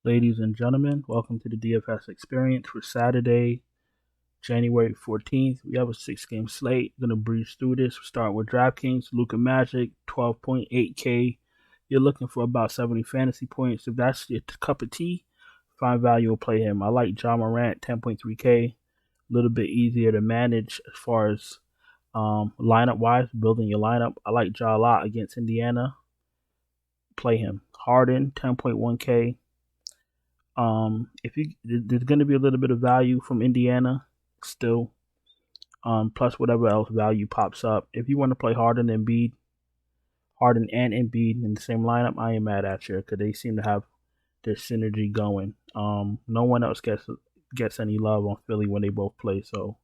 Ladies and gentlemen, welcome to the DFS experience for Saturday, January 14th. We have a 6-game slate. Going to breeze through this. We're starting with DraftKings, Luka Magic, 12.8K. You're looking for about 70 fantasy points. If that's your cup of tea, find value will play him. I like John Morant, 10.3K. A little bit easier to manage as far as lineup-wise, building your lineup. I like Ja a lot against Indiana. Play him. Harden, 10.1K. If you there's going to be a little bit of value from Indiana still, plus whatever else value pops up. If you want to play Harden and Embiid in the same lineup, I ain't mad at you because they seem to have their synergy going. No one else gets any love on Philly when they both play. So,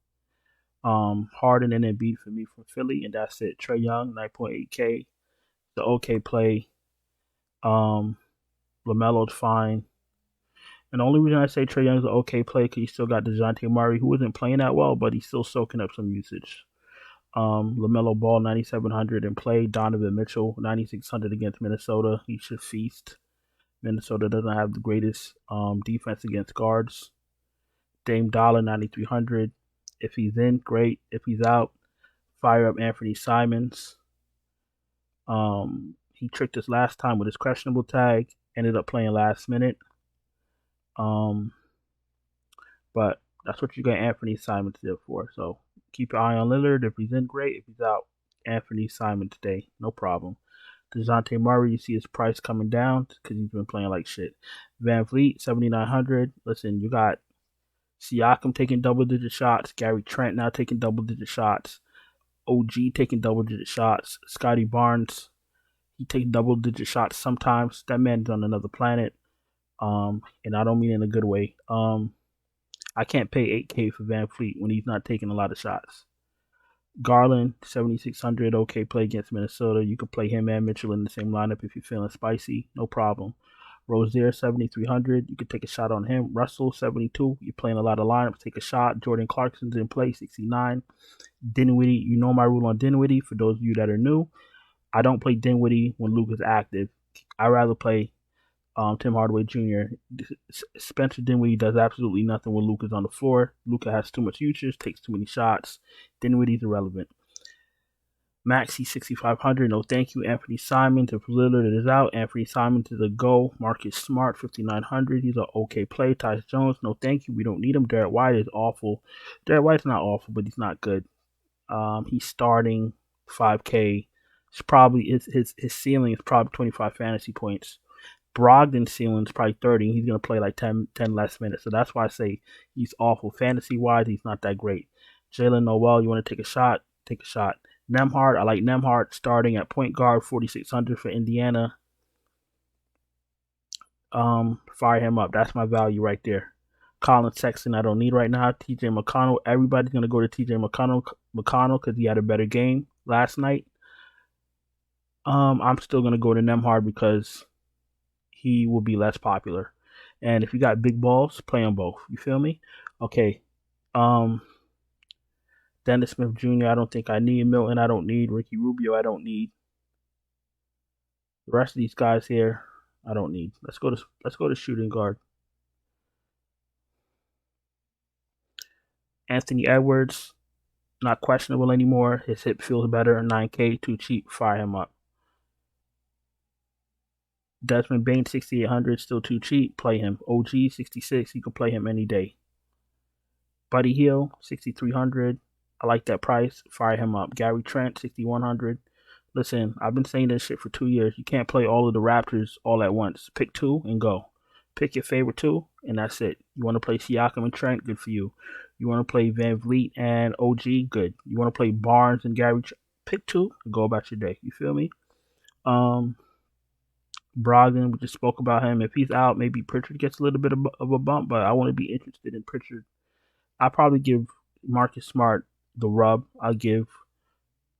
Harden and Embiid for me from Philly, and that's it. Trae Young, 9.8K, the okay play. LaMelo's fine. And the only reason I say Trae Young's an okay play because you still got DeJounte Murray, who isn't playing that well, but he's still soaking up some usage. LaMelo Ball, 9,700 in play. Donovan Mitchell, 9,600 against Minnesota. He should feast. Minnesota doesn't have the greatest defense against guards. Dame Dollar, 9,300. If he's in, great. If he's out, fire up Anthony Simons. He tricked us last time with his questionable tag. Ended up playing last minute. But that's what you got Anthony Simons there for. So keep your eye on Lillard. If he's in, great. If he's out, Anthony Simons today, no problem. DeJounte Murray, you see his price coming down because he's been playing like shit. Van Vliet, 7,900. Listen, you got Siakam taking double-digit shots. Gary Trent now taking double-digit shots. OG taking double-digit shots. Scotty Barnes, he takes double-digit shots sometimes. That man's on another planet. And I don't mean in a good way. I can't pay 8K for Van Vliet when he's not taking a lot of shots. Garland, 7,600, okay play against Minnesota. You could play him and Mitchell in the same lineup if you're feeling spicy, no problem. Rozier, 7,300, you could take a shot on him. Russell, 72, you're playing a lot of lineups, take a shot. Jordan Clarkson's in play, 69. Dinwiddie, you know my rule on Dinwiddie. For those of you that are new, I don't play Dinwiddie when Luke is active. I rather play Tim Hardaway Jr. Spencer Dinwiddie does absolutely nothing when Luka's on the floor. Luka has too much usage, takes too many shots. Dinwiddie's irrelevant. Maxey, 6,500. No thank you. Anthony Simons, if Lillard is out, Anthony Simons is a go. Marcus Smart, 5,900. He's an okay play. Tyus Jones, no thank you. We don't need him. Derek White is awful. Derek White's not awful, but he's not good. He's starting 5K. It's probably his ceiling is probably 25 fantasy points. Brogdon's ceiling is probably 30. He's going to play like 10 less minutes. So that's why I say he's awful. Fantasy-wise, he's not that great. Jalen Noel, you want to take a shot? Take a shot. Nembhard, I like Nembhard starting at point guard, 4,600 for Indiana. Fire him up. That's my value right there. Colin Sexton, I don't need right now. TJ McConnell, everybody's going to go to TJ McConnell because he had a better game last night. I'm still going to go to Nembhard because he will be less popular. And if you got big balls, play them both. You feel me? Okay. Dennis Smith Jr., I don't think I need. Milton, I don't need. Ricky Rubio, I don't need. The rest of these guys here, I don't need. Let's go to shooting guard. Anthony Edwards, not questionable anymore. His hip feels better. 9K, too cheap. Fire him up. Desmond Bain, 6,800, still too cheap. Play him. OG, 66. You can play him any day. Buddy Hield, 6,300. I like that price. Fire him up. Gary Trent, 6,100. Listen, I've been saying this shit for 2 years. You can't play all of the Raptors all at once. Pick two and go. Pick your favorite two, and that's it. You want to play Siakam and Trent? Good for you. You want to play Van Vliet and OG? Good. You want to play Barnes and Gary Trent? Pick two and go about your day. You feel me? Brogdon, we just spoke about him. If he's out, maybe Pritchard gets a little bit of a bump, but I want to be interested in Pritchard. I'll probably give Marcus Smart the rub. I'll give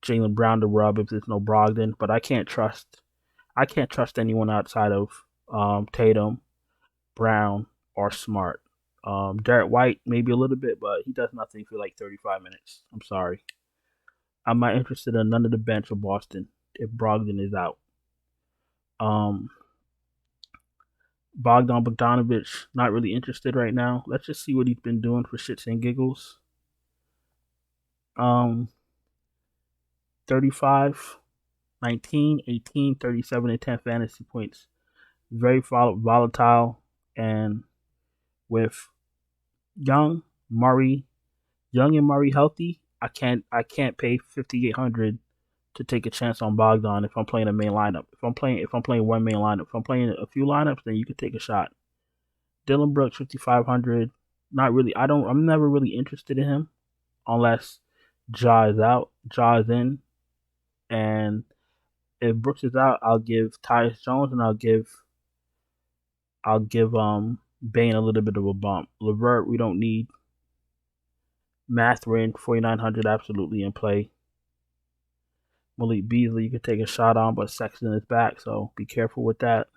Jaylen Brown the rub if there's no Brogdon, but I can't trust anyone outside of Tatum, Brown, or Smart. Derek White, maybe a little bit, but he does nothing for like 35 minutes. I'm sorry. I'm not interested in none of the bench of Boston if Brogdon is out. Bogdan Bogdanovic, not really interested right now. Let's just see what he's been doing for shits and giggles. 35, 19, 18, 37, and 10 fantasy points. Very volatile. And with Young, Young and Murray healthy, I can't pay 5,800 to take a chance on Bogdan if I'm playing a main lineup. If I'm playing one main lineup, if I'm playing a few lineups, then you could take a shot. Dylan Brooks 5,500. Not really. I'm never really interested in him unless Ja is out, Ja is in, and if Brooks is out, I'll give Tyus Jones and I'll give Bane a little bit of a bump. LeVert, we don't need. Mathurin 4,900 absolutely in play. Malik Beasley you could take a shot on, but Sexton is back, so be careful with that.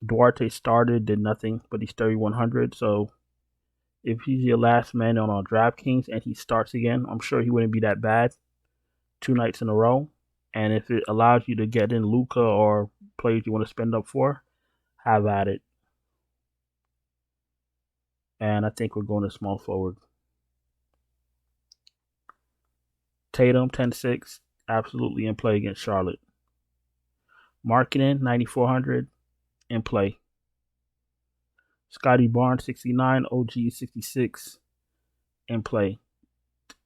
Duarte started, did nothing, but he's 3,100. So if he's your last man on DraftKings and he starts again, I'm sure he wouldn't be that bad 2 nights in a row. And if it allows you to get in Luka or players you want to spend up for, have at it. And I think we're going to small forward. Tatum 10-6, absolutely in play against Charlotte. Markkanen 9,400 in play. Scotty Barnes 69, OG 66 in play.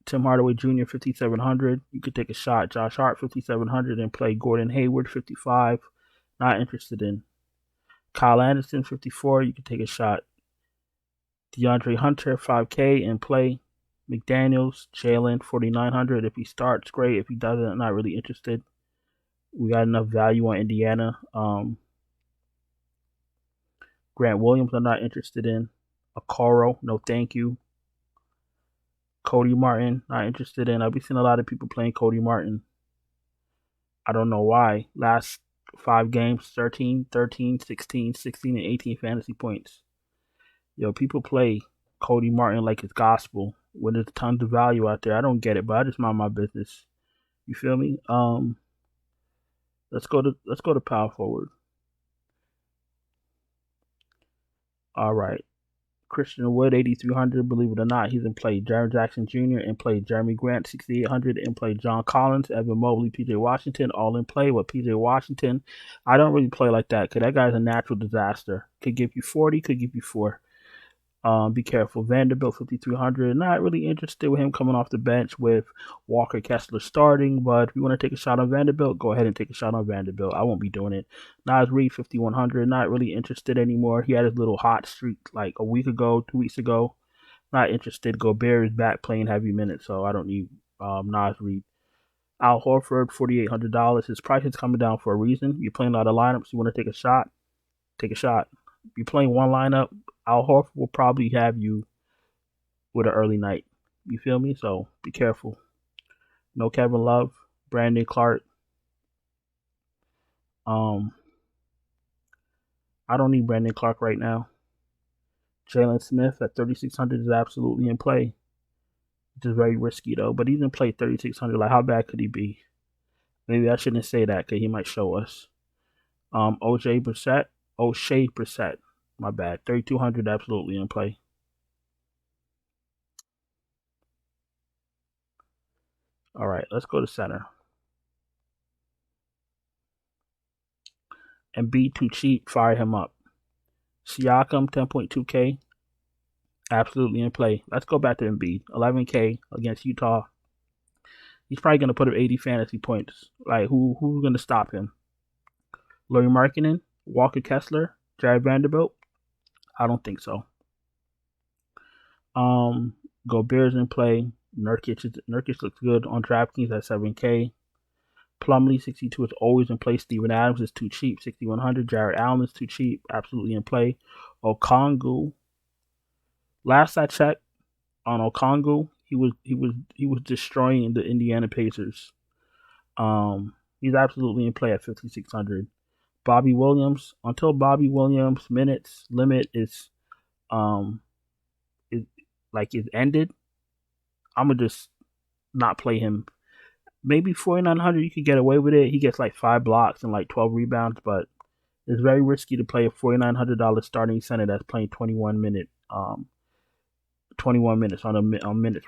Tim Hardaway Jr. 5,700. You could take a shot. Josh Hart 5,700 in play. Gordon Hayward 55. Not interested in. Kyle Anderson 54. You could take a shot. DeAndre Hunter 5K in play. McDaniels, Jalen 4,900. If he starts, great. If he doesn't, I'm not really interested. We got enough value on Indiana. Grant Williams, I'm not interested in. Okoro, no thank you. Cody Martin, not interested in. I've been seeing a lot of people playing Cody Martin. I don't know why. Last 5 games, 13, 16, and 18 fantasy points. Yo, people play Cody Martin like it's gospel when there's tons of value out there. I don't get it, but I just mind my business. You feel me? Let's go to power forward. All right. Christian Wood, 8,300. Believe it or not, he's in play. Jaren Jackson Jr. in play. Jeremy Grant, 6,800 in play. John Collins, Evan Mobley, PJ Washington, all in play. With PJ Washington, I don't really play like that because that guy's a natural disaster. Could give you 40, could give you 4. Be careful. Vanderbilt 5,300. Not really interested with him coming off the bench with Walker Kessler starting, but if you want to take a shot on Vanderbilt, go ahead and take a shot on Vanderbilt. I won't be doing it. Nas Reed 5,100. Not really interested anymore. He had his little hot streak like a week ago, 2 weeks ago. Not interested. Gobert is back playing heavy minutes, so I don't need Nas Reed. Al Horford $4,800. His price is coming down for a reason. You're playing a lot of lineups. You want to take a shot? Take a shot. If you're playing one lineup, Al Horford will probably have you with an early night. You feel me? So be careful. No Kevin Love, Brandon Clark. I don't need Brandon Clark right now. Jalen Smith at 3,600 is absolutely in play. Which is very risky though, but he's in play 3,600. Like how bad could he be? Maybe I shouldn't say that because he might show us. O'Shea Brissett, my bad. 3,200 absolutely in play. All right, let's go to center. Embiid too cheap, fire him up. Siakam 10.2K, absolutely in play. Let's go back to Embiid. 11K against Utah. He's probably gonna put up 80 fantasy points. Like who's gonna stop him? Lauri Markkanen, Walker Kessler, Jared Vanderbilt. I don't think so. Gobert's in play. Nurkic looks good on DraftKings at 7K. Plumlee 62 is always in play. Steven Adams is too cheap, 6,100. Jared Allen is too cheap, absolutely in play. Okongwu. Last I checked on Okongwu, he was destroying the Indiana Pacers. He's absolutely in play at 5,600. Bobby Williams, until Bobby Williams' minutes limit is ended, I'm gonna just not play him. Maybe 4,900 you could get away with it. He gets like 5 blocks and like 12 rebounds, but It's very risky to play a $4,900 starting center that's playing 21 minutes on minutes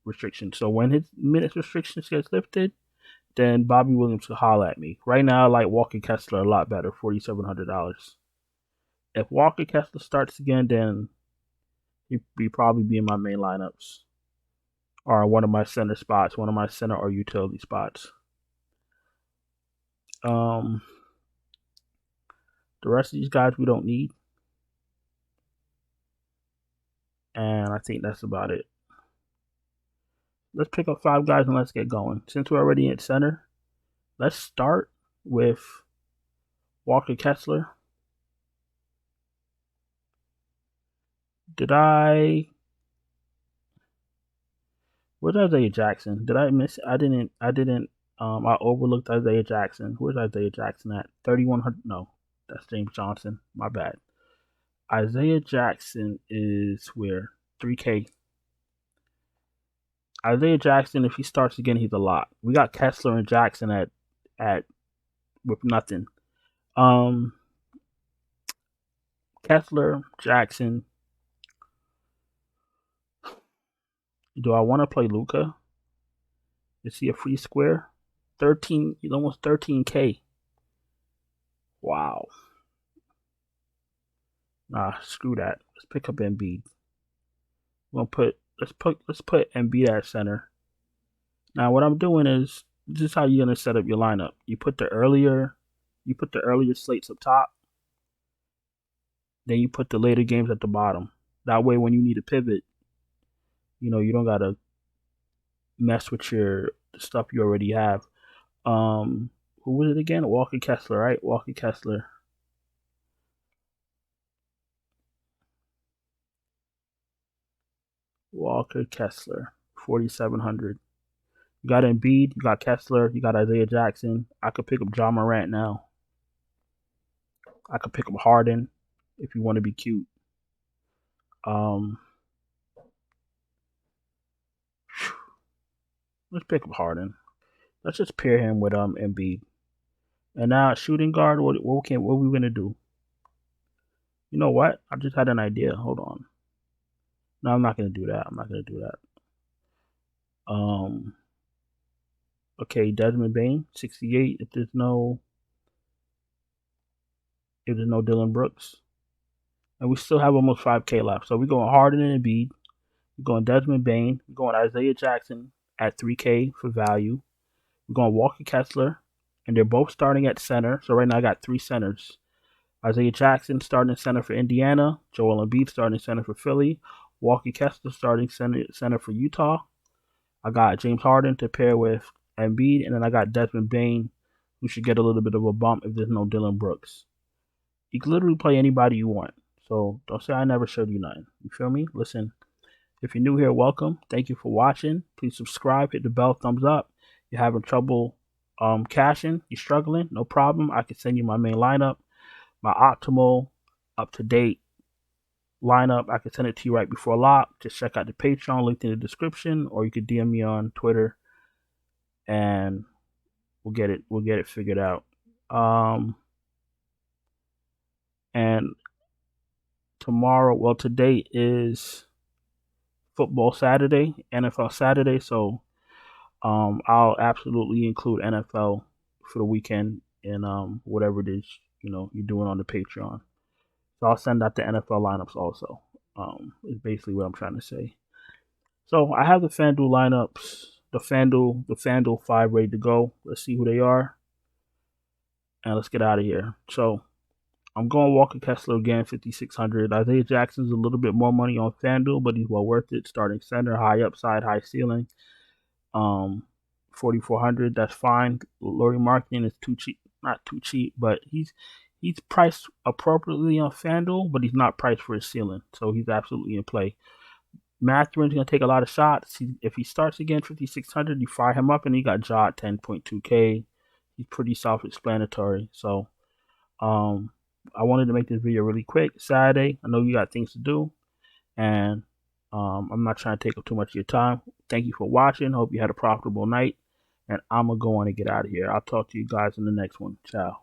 restriction. So when his minutes restrictions gets lifted, then Bobby Williams will holler at me. Right now, I like Walker Kessler a lot better, $4,700. If Walker Kessler starts again, then he'd probably be in my main lineups or one of my center spots, one of my center or utility spots. The rest of these guys we don't need. And I think that's about it. Let's pick up 5 guys and let's get going. Since we're already at center, let's start with Walker Kessler. Where's Isaiah Jackson? Did I miss? I didn't. I overlooked Isaiah Jackson. Where's Isaiah Jackson at? 3,100. No, that's James Johnson. My bad. Isaiah Jackson is where? 3K. Isaiah Jackson, if he starts again, he's a lot. We got Kessler and Jackson at with nothing. Kessler, Jackson. Do I want to play Luka? Is he a free square? 13, he's almost 13K. Wow. Nah, screw that. Let's pick up Embiid. Let's put Embiid at center. Now what I'm doing is this is how you're gonna set up your lineup. You put the earlier slates up top, then you put the later games at the bottom. That way when you need a pivot, you don't gotta mess with the stuff you already have. Who was it again? Walker Kessler, right? Walker Kessler. Walker Kessler, 4,700. You got Embiid, you got Kessler, you got Isaiah Jackson. I could pick up Ja Morant now. I could pick up Harden if you want to be cute. Let's pick up Harden. Let's just pair him with Embiid. And now shooting guard, what are we gonna do? You know what? I just had an idea. Hold on. No, I'm not gonna do that. Okay, Desmond Bain, 68. If there's no Dylan Brooks, and we still have almost 5K left, so we're going Harden and Embiid. We're going Desmond Bain. We're going Isaiah Jackson at 3K for value. We're going Walker Kessler, and they're both starting at center. So right now I got 3 centers. Isaiah Jackson starting center for Indiana. Joel Embiid starting center for Philly. Walker Kessler starting center for Utah. I got James Harden to pair with Embiid, and then I got Desmond Bain, who should get a little bit of a bump if there's no Dylan Brooks. You can literally play anybody you want. So don't say I never showed you nothing. You feel me? Listen, if you're new here, welcome. Thank you for watching. Please subscribe, hit the bell, thumbs up. You're having trouble cashing, you're struggling, no problem. I can send you my main lineup, my optimal, up-to-date lineup. I can send it to you right before lock. Just check out the Patreon, linked in the description, or you could DM me on Twitter, and we'll get it figured out. And today is football Saturday, NFL Saturday, so I'll absolutely include NFL for the weekend in whatever it is you're doing on the Patreon. So I'll send out the NFL lineups also. Is basically what I'm trying to say. So I have the FanDuel lineups, the FanDuel 5 ready to go. Let's see who they are, and let's get out of here. So I'm going Walker Kessler again, 5,600. Isaiah Jackson's a little bit more money on FanDuel, but he's well worth it. Starting center, high upside, high ceiling. 4,400. That's fine. Lauri Markkanen is too cheap. Not too cheap, but he's priced appropriately on FanDuel, but he's not priced for his ceiling, so he's absolutely in play. Mathurin's going to take a lot of shots. If he starts again, 5,600, you fire him up, and you got Ja at 10.2K. He's pretty self-explanatory. So, I wanted to make this video really quick. Saturday, I know you got things to do, and I'm not trying to take up too much of your time. Thank you for watching. Hope you had a profitable night, and I'm going to go on and get out of here. I'll talk to you guys in the next one. Ciao.